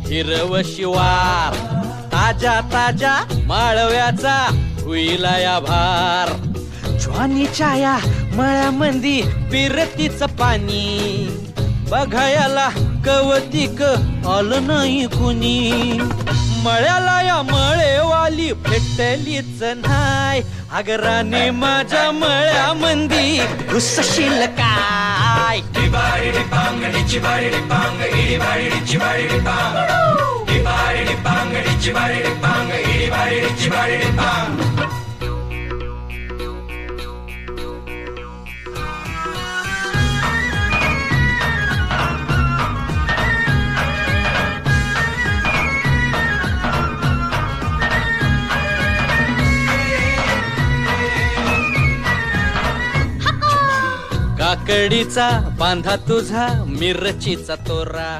हिरव शिवार ताजा ताजा माळव्याचा हुईला या भार ज्वानीच्या या मळ्यामंदी पिरतीच पाणी बघायला कवतिक आलं नाही कुणी मळ्याला या मळेवाली भेटलीच नाही अगराने माझ्या मळ्यामंदी घुसशील काय काकडीचा बांधा तुझा मिरचीचा तोरा